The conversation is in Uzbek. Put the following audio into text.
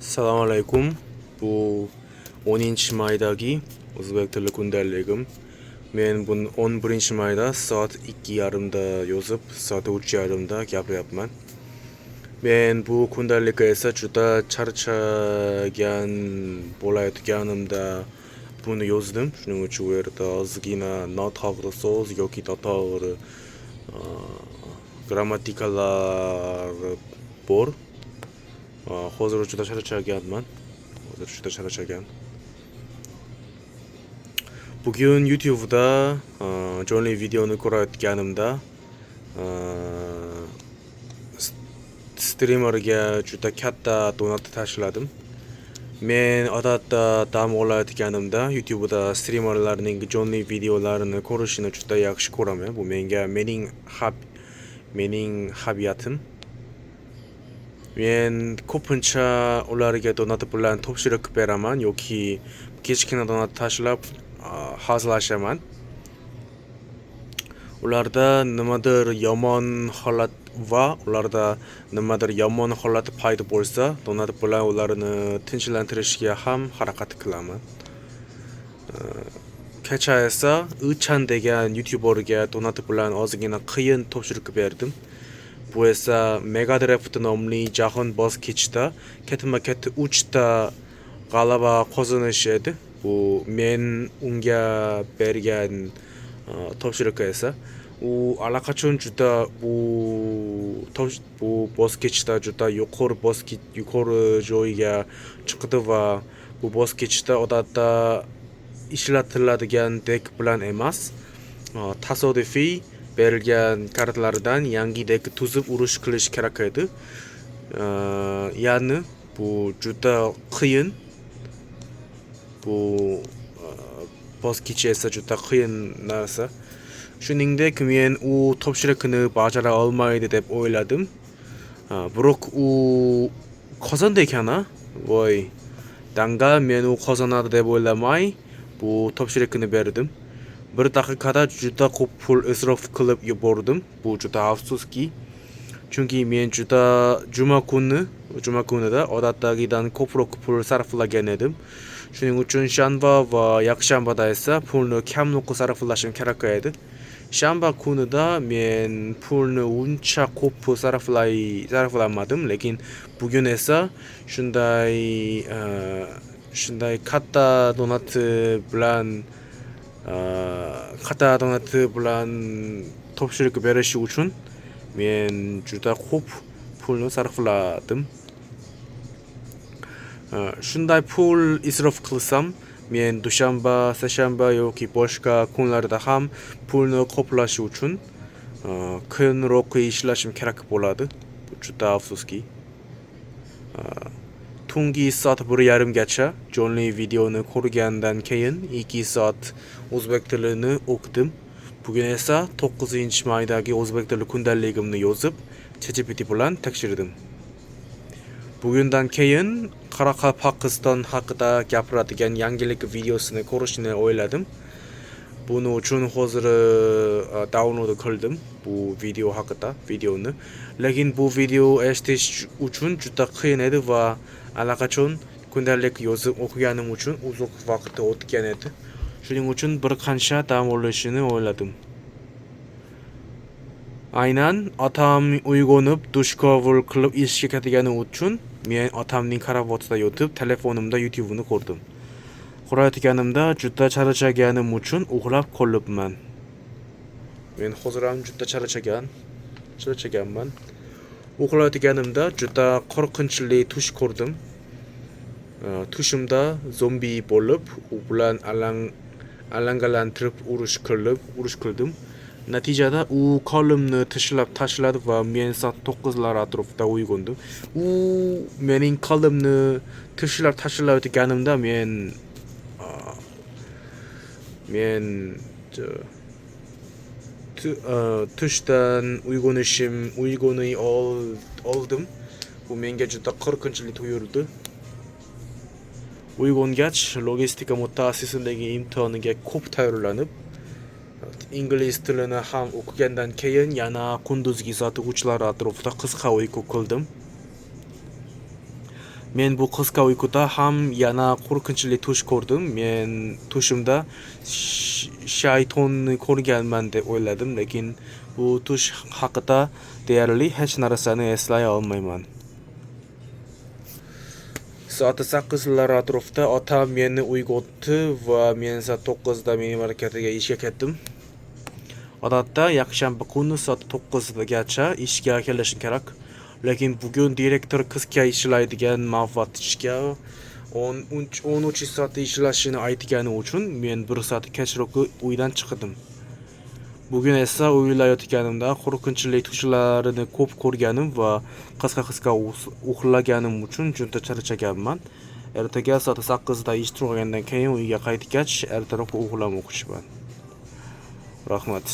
Assalomu alaykum. Bu 10-maydagi o'zbek tili kundaligim. Men buni 11-mayda soat 2:30da yozib, soat 3:30da gapiryapman. Men bu kundalikka esa juda charchagan bo'layotganimda buni yozdim. Shuning uchun u yerda ozgina noto'g'ri so'z yoki noto'g'ri grammatikalar bor. Hozir juda charchaganman. Bugun YouTube'da jonli videoni ko'rayotganimda streamerga juda katta donat tashladim. Men odatda dam olayotganimda YouTube'da streamerlarning jonli videolarini ko'rishni juda yaxshi ko'raman. Bu mening hobiyatim. Men ko'pincha ularga donat bilan topshiriq beraman yoki kichkina donat tashlab hazillashaman. Ularda nimadir yomon holat paydo bo'lsa, donat bilan ularni tinchlantirishga ham harakat qilaman. Kecha esa Ichan degan YouTuberga donat bilan ozgina qiyin topshiriq berdim. Bu esa Megadraft nomli jahon bosqichida ketma-ket 3 ta g'alaba qozonish edi. Bu men unga bergan topshiriq esa u allaqachon juda bu bosqichda juda yuqori joyga chiqdi va bu bosqichda odatda ishlatiladigan dek bilan emas, tasodifiy berilgan kartalardan yangi dek tuzib urush qilish kerak edi. Ya'ni bu juda qiyin. Bu bosqich esa juda qiyin narsa. Shuningdek, men u topshiriqni bajara olmaydi deb o'yladim. Biroq u qozondi ekan-a? Voy, danga men u qozonadi deb o'ylamay bu topshiriqni berdim. Bir daqiqada juda ko'p pul isrof qilib yubordim. Bu juda afsuski. Chunki men juma kunida odatdagidan ko'proq pul sarflagan edim. Shuning uchun shanba va yakshanbada esa pulni kamroq sarflashim kerak edi. Shanba kunida men pulni uncha ko'p sarflamadim, lekin bugun esa shunday katta donat bilan topshiriq berish uchun men juda ko'p pulni sarfladim. Shunday pul isrof qilsam, men dushanba, seshanba yoki boshqa kunlarda ham pulni qoplash uchun qiyinroq ishlashim kerak bo'ladi. Bu juda afsuski. Tungi soat 1:30gacha jonli videoni ko'rgandan keyin 2 soat o'zbek tilini o'qidim. Bugun esa 9-maydagi o'zbek tili kundaligimni yozib, ChatGPT bilan tekshirdim. Bugundan keyin Qoraqalpog'iston haqida gapiradigan yangilik videosini ko'rishni o'yladim. Buning uchun hozir download qildim bu video haqida videoni. Lekin bu video eshitish uchun juda qiyin edi va allaqachon kundalik yozib o'qiganim uchun uzoq vaqt o'tgan edi. Shuning uchun bir qancha dam olishni o'yladim. Aynan otam uyg'onib dush qabul qilib ishga ketgani uchun men otamning karavotida yotib telefonimda YouTube'ni ko'rdim. Ko'rayotganimda juda charchaganim uchun uxlab qolibman. Men hozir ham juda charchaganman. Uxlayotganimda juda qo'rqinchli tush ko'rdim. Tushimda zombi bo'lib, u bilan alangalantirib urush qildim. Natijada u qo'limni tashladi va men soat 9lar atrofida uyg'ondim. U mening qo'limni tashlayotganimda men tushdan uyg'onay oldim. Bu menga juda qo'rqinchli tuyuldi. Uyg'ongach logistika mutaxassisligi imtihoniga ko'p tayyorlanib, ingliz tilini ham o'qigandan keyin yana kunduzgi soat 3lar atrofida qisqa uyqu qildim. Men bu qisqa uyquda ham yana qo'rqinchli tush ko'rdim. Men tushimda shaytonni ko'rganman deb o'yladim, lekin bu tush haqida deyarli hech narsani eslay olmayman. Soat 8lar atrofida otam meni uyg'otdi va men soat 9da meni markatiga ishga ketdim. Odatda yakshanba kuni soat 9gacha ishga kelishim kerak. Lekin bugun direktor qisqa ishlaydigan ma'vatishga 13 soat ishlashini aytgani uchun men 1 soat kechroq uydan chiqdim. Bugun esa o'ylayotganimda qo'rqinchli tushlarni ko'p ko'rganim va qisqa uxlaganim uchun juda charchaganman. Ertaga soat 8da ish tugagandan keyin uyga qaytgach, ertaroq uxlamoqchiman. Rahmat.